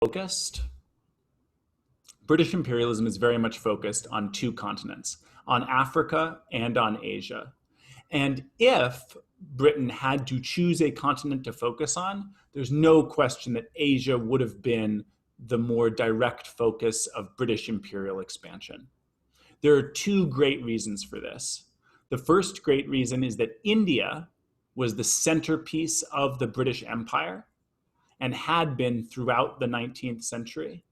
focused. British imperialism is very much focused on two continents, on Africa and on Asia. And if Britain had to choose a continent to focus on, there's no question that Asia would have been the more direct focus of British imperial expansion. There are two great reasons for this. The first great reason is that India was the centerpiece of the British Empire and had been throughout the 19th century.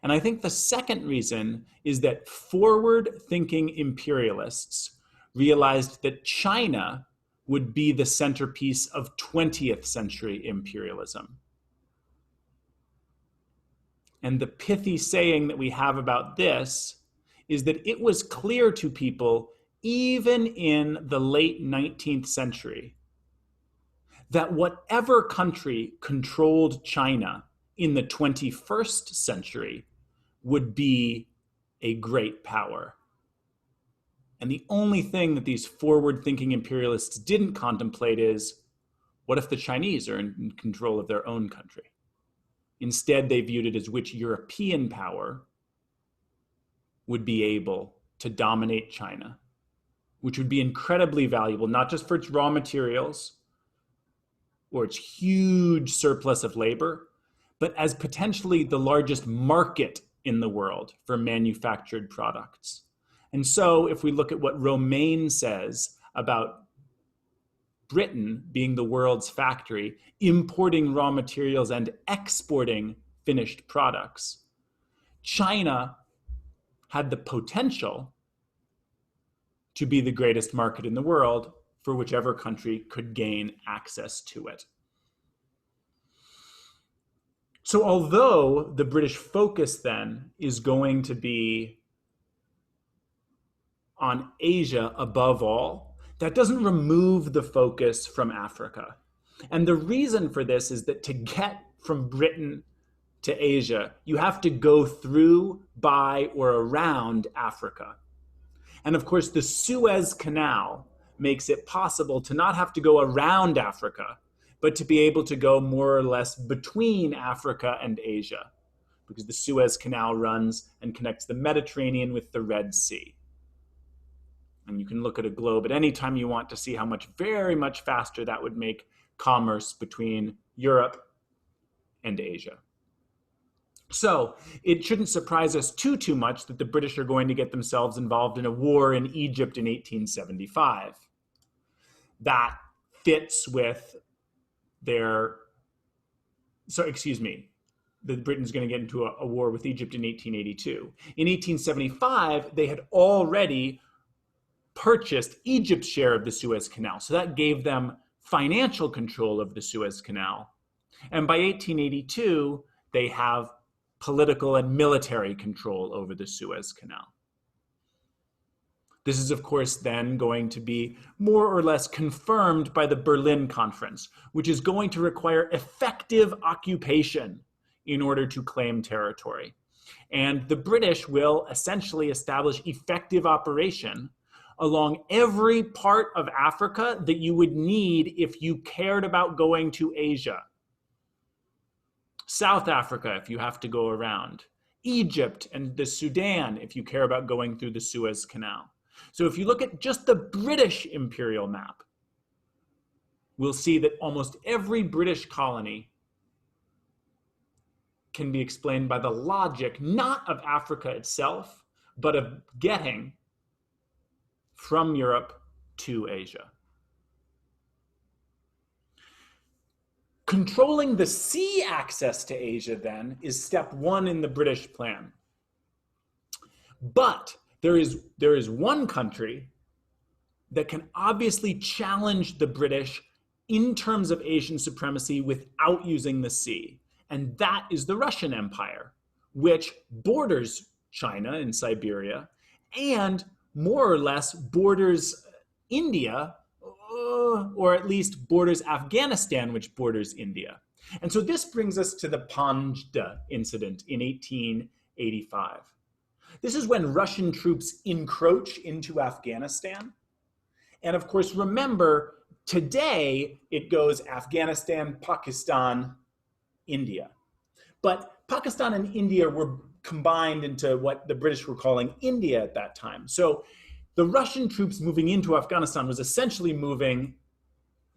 And I think the second reason is that forward-thinking imperialists realized that China would be the centerpiece of 20th century imperialism. And the pithy saying that we have about this is that it was clear to people, even in the late 19th century, that whatever country controlled China in the 21st century would be a great power. And the only thing that these forward-thinking imperialists didn't contemplate is, what if the Chinese are in control of their own country? Instead, they viewed it as which European power would be able to dominate China, which would be incredibly valuable, not just for its raw materials or its huge surplus of labor, but as potentially the largest market in the world for manufactured products. And so if we look at what Romain says about Britain being the world's factory, importing raw materials and exporting finished products, China had the potential to be the greatest market in the world for whichever country could gain access to it. So although the British focus then is going to be on Asia above all, that doesn't remove the focus from Africa. And the reason for this is that to get from Britain to Asia, you have to go through, by, or around Africa. And of course, the Suez Canal makes it possible to not have to go around Africa, but to be able to go more or less between Africa and Asia, because the Suez Canal runs and connects the Mediterranean with the Red Sea. And you can look at a globe at any time you want to see how much, very much faster that would make commerce between Europe and Asia. So it shouldn't surprise us too much that the British are going to get themselves involved in a war in Egypt in 1875. That fits with their, Britain's going to get into a war with Egypt in 1882. In 1875, they had already purchased Egypt's share of the Suez Canal. So that gave them financial control of the Suez Canal. And by 1882, they have political and military control over the Suez Canal. This is, of course, then going to be more or less confirmed by the Berlin Conference, which is going to require effective occupation in order to claim territory. And the British will essentially establish effective operation along every part of Africa that you would need if you cared about going to Asia. South Africa, if you have to go around. Egypt and the Sudan, if you care about going through the Suez Canal. So if you look at just the British imperial map, we'll see that almost every British colony can be explained by the logic, not of Africa itself, but of getting from Europe to Asia. Controlling the sea access to Asia, then, is step one in the British plan. But there is one country that can obviously challenge the British in terms of Asian supremacy without using the sea, and that is the Russian Empire, which borders China and Siberia, and more or less borders India, or at least borders Afghanistan, which borders India. And so this brings us to the Panjda incident in 1885. This is when Russian troops encroach into Afghanistan. And of course, remember, today it goes Afghanistan, Pakistan, India. But Pakistan and India were combined into what the British were calling India at that time. So the Russian troops moving into Afghanistan was essentially moving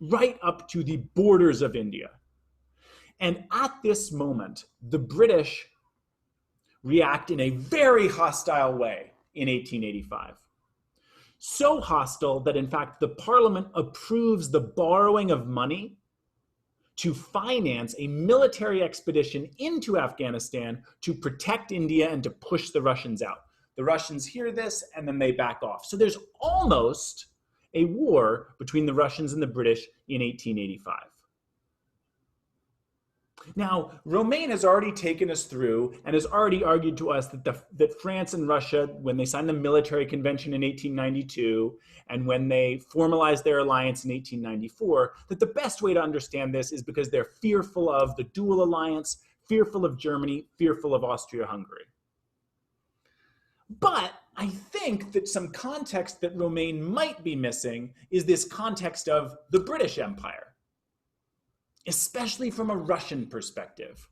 right up to the borders of India. And at this moment, the British react in a very hostile way in 1885. So hostile that, in fact, the parliament approves the borrowing of money to finance a military expedition into Afghanistan to protect India and to push the Russians out. The Russians hear this and then they back off. So there's almost a war between the Russians and the British in 1885. Now, Romain has already taken us through and has already argued to us that France and Russia, when they signed the military convention in 1892 and when they formalized their alliance in 1894, that the best way to understand this is because they're fearful of the dual alliance, fearful of Germany, fearful of Austria-Hungary. But I think that some context that Romain might be missing is this context of the British Empire, especially from a Russian perspective.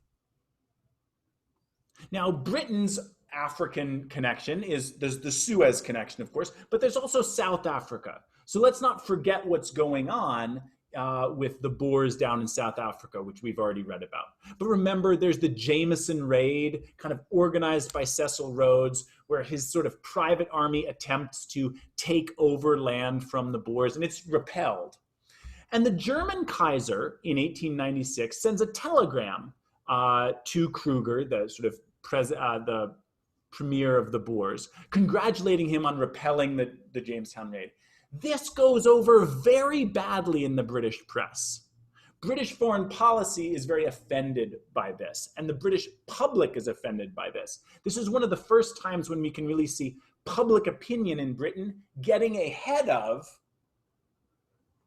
Now, Britain's African connection there's the Suez connection, of course, but there's also South Africa. So let's not forget what's going on with the Boers down in South Africa, which we've already read about. But remember, there's the Jameson Raid, kind of organized by Cecil Rhodes, where his sort of private army attempts to take over land from the Boers, and it's repelled. And the German Kaiser in 1896 sends a telegram to Kruger, the sort of the premier of the Boers, congratulating him on repelling the Jamestown raid. This goes over very badly in the British press. British foreign policy is very offended by this, and the British public is offended by this. This is one of the first times when we can really see public opinion in Britain getting ahead of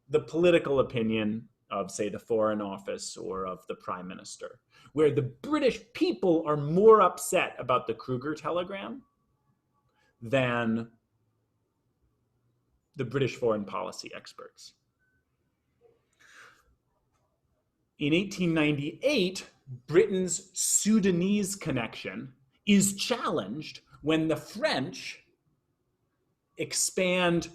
the political opinion of, say, the Foreign Office or of the Prime Minister, where the British people are more upset about the Kruger telegram than the British foreign policy experts. In 1898, Britain's Sudanese connection is challenged when the French expand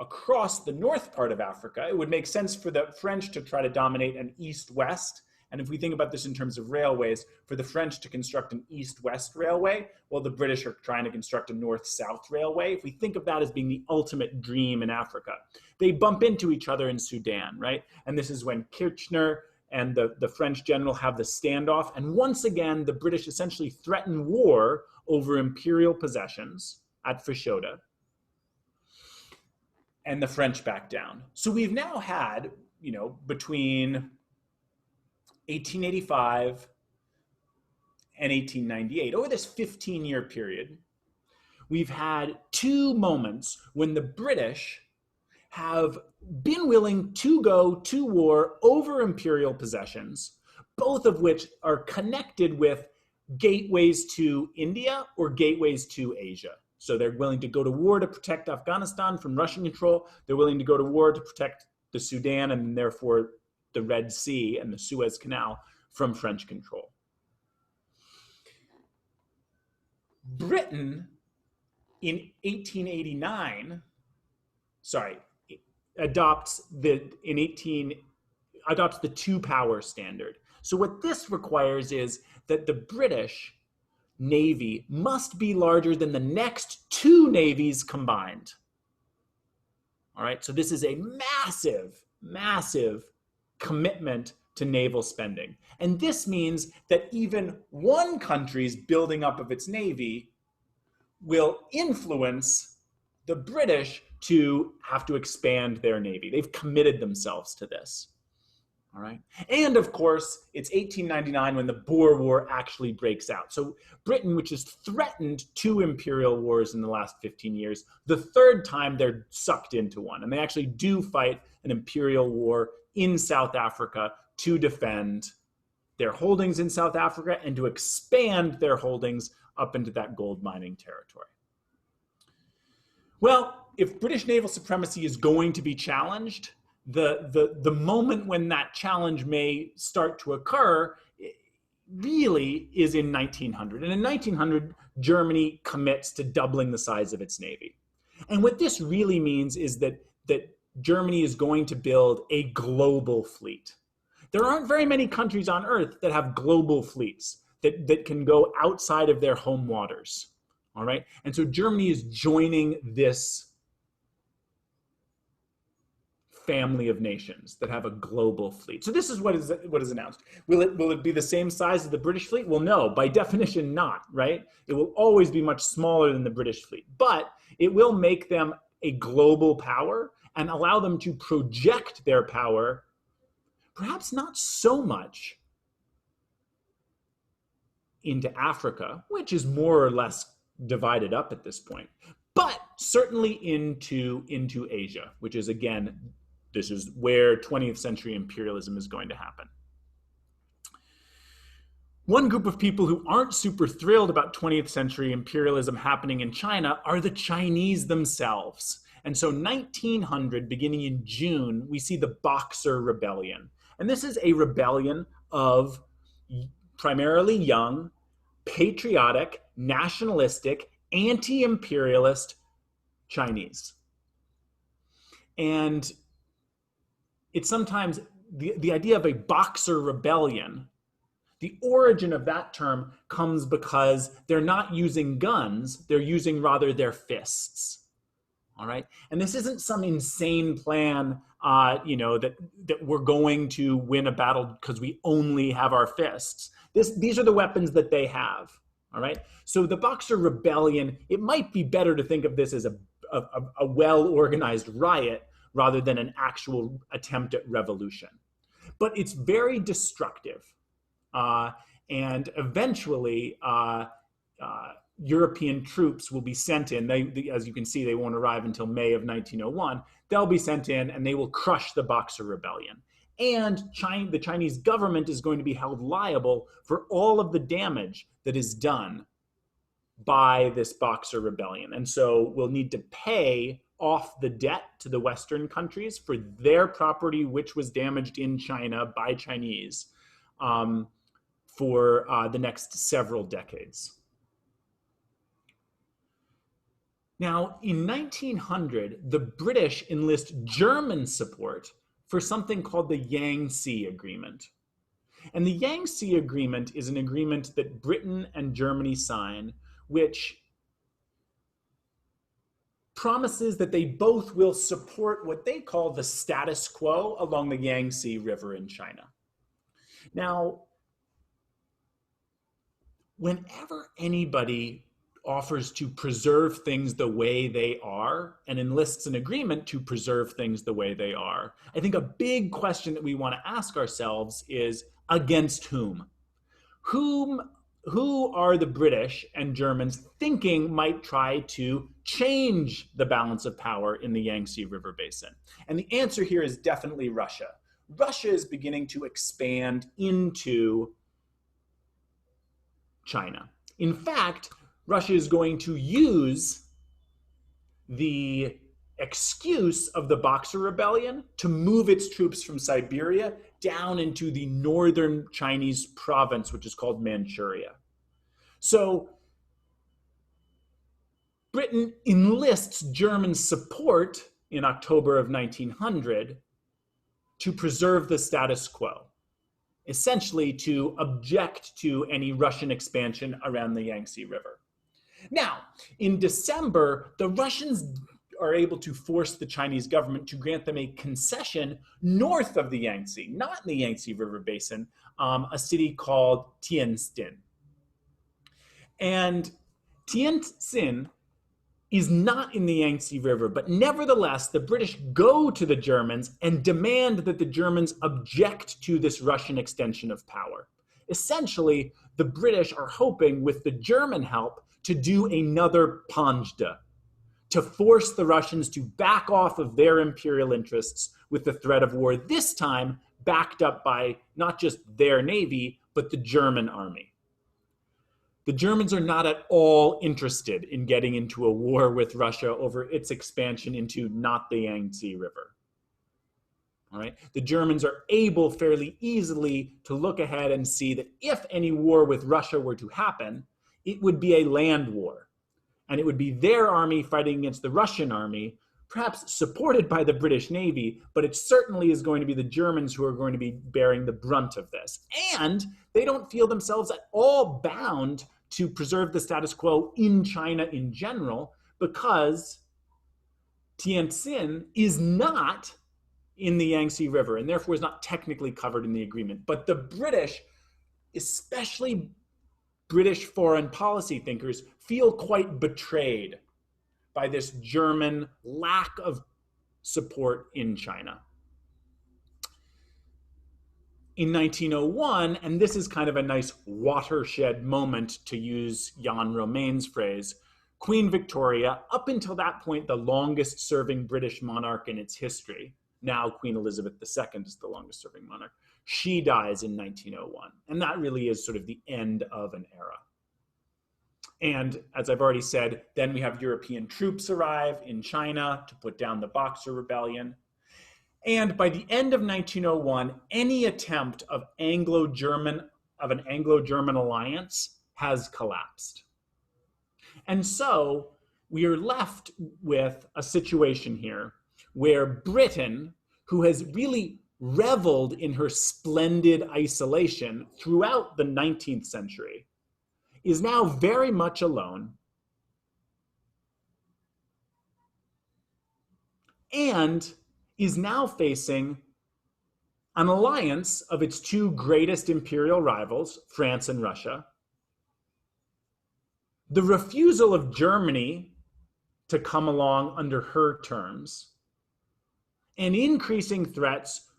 across the north part of Africa. It would make sense for the French to try to dominate an east-west. And if we think about this in terms of railways, for the French to construct an east-west railway, well, the British are trying to construct a north-south railway. If we think of that as being the ultimate dream in Africa, they bump into each other in Sudan, right? And this is when Kirchner and the French general have the standoff. And once again, the British essentially threaten war over imperial possessions at Fashoda. And the French back down. So we've now had, between 1885 and 1898, over this 15-year period, we've had two moments when the British have been willing to go to war over imperial possessions, both of which are connected with gateways to India or gateways to Asia. So they're willing to go to war to protect Afghanistan from Russian control. They're willing to go to war to protect the Sudan and therefore the Red Sea and the Suez Canal from French control. Britain in 1889, adopts the two-power standard. So what this requires is that the British Navy must be larger than the next two navies combined. All right, so this is a massive, massive commitment to naval spending. And this means that even one country's building up of its navy will influence the British to have to expand their navy. They've committed themselves to this. All right. And of course, it's 1899 when the Boer War actually breaks out. So Britain, which has threatened two imperial wars in the last 15 years, the third time they're sucked into one. And they actually do fight an imperial war in South Africa to defend their holdings in South Africa and to expand their holdings up into that gold mining territory. Well, if British naval supremacy is going to be challenged, the moment when that challenge may start to occur really is in 1900. And in 1900, Germany commits to doubling the size of its navy. And what this really means is that Germany is going to build a global fleet. There aren't very many countries on Earth that have global fleets that can go outside of their home waters. All right. And so Germany is joining this family of nations that have a global fleet. So this is what is announced. Will it be the same size as the British fleet? Well, no, by definition not, right? It will always be much smaller than the British fleet, but it will make them a global power and allow them to project their power, perhaps not so much into Africa, which is more or less divided up at this point, but certainly into Asia, which is, again, this is where 20th century imperialism is going to happen. One group of people who aren't super thrilled about 20th century imperialism happening in China are the Chinese themselves. And so 1900, beginning in June, we see the Boxer Rebellion. And this is a rebellion of primarily young, patriotic, nationalistic, anti-imperialist Chinese. And it's sometimes the idea of a Boxer Rebellion, the origin of that term comes because they're not using guns, they're using rather their fists. All right. And this isn't some insane plan, that we're going to win a battle because we only have our fists. These are the weapons that they have. All right. So the Boxer Rebellion, it might be better to think of this as a well-organized riot rather than an actual attempt at revolution. But it's very destructive. And eventually, European troops will be sent in. As you can see, they won't arrive until May of 1901. They'll be sent in and they will crush the Boxer Rebellion. And the Chinese government is going to be held liable for all of the damage that is done by this Boxer Rebellion. And so we'll need to pay off the debt to the Western countries for their property, which was damaged in China by Chinese, for the next several decades. Now, in 1900, the British enlist German support for something called the Yangtze Agreement. And the Yangtze Agreement is an agreement that Britain and Germany sign, which promises that they both will support what they call the status quo along the Yangtze River in China. Now, whenever anybody offers to preserve things the way they are and enlists an agreement to preserve things the way they are, I think a big question that we want to ask ourselves is, against whom? Who are the British and Germans thinking might try to change the balance of power in the Yangtze River Basin? And the answer here is definitely Russia. Russia is beginning to expand into China. In fact, Russia is going to use the excuse of the Boxer Rebellion to move its troops from Siberia down into the northern Chinese province, which is called Manchuria. So Britain enlists German support in October of 1900 to preserve the status quo, essentially to object to any Russian expansion around the Yangtze River. Now, in December, the Russians are able to force the Chinese government to grant them a concession north of the Yangtze, not in the Yangtze River Basin, a city called Tientsin. And Tientsin is not in the Yangtze River, but nevertheless, the British go to the Germans and demand that the Germans object to this Russian extension of power. Essentially, the British are hoping, with the German help, to do another Panjda, to force the Russians to back off of their imperial interests with the threat of war, this time backed up by not just their navy, but the German army. The Germans are not at all interested in getting into a war with Russia over its expansion into not the Yangtze River. All right. The Germans are able fairly easily to look ahead and see that if any war with Russia were to happen, it would be a land war. And it would be their army fighting against the Russian army, perhaps supported by the British Navy, but it certainly is going to be the Germans who are going to be bearing the brunt of this. And they don't feel themselves at all bound to preserve the status quo in China in general, because Tientsin is not in the Yangtze River and therefore is not technically covered in the agreement. But the British, especially British foreign policy thinkers, feel quite betrayed by this German lack of support in China. In 1901, and this is kind of a nice watershed moment, to use Jan Romain's phrase, Queen Victoria, up until that point the longest serving British monarch in its history, now Queen Elizabeth II is the longest serving monarch, she dies in 1901. And that really is sort of the end of an era. And as I've already said, then we have European troops arrive in China to put down the Boxer Rebellion. And by the end of 1901, any attempt of an Anglo-German alliance has collapsed. And so we are left with a situation here where Britain, who has really reveled in her splendid isolation throughout the 19th century, is now very much alone and is now facing an alliance of its two greatest imperial rivals, France and Russia, the refusal of Germany to come along under her terms, and increasing threats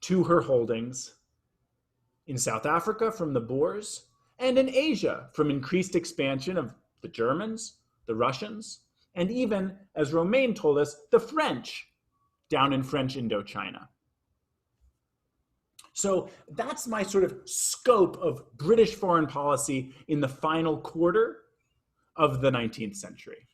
to her holdings in South Africa from the Boers, and in Asia from increased expansion of the Germans, the Russians, and even, as Romain told us, the French down in French Indochina. So that's my sort of scope of British foreign policy in the final quarter of the 19th century.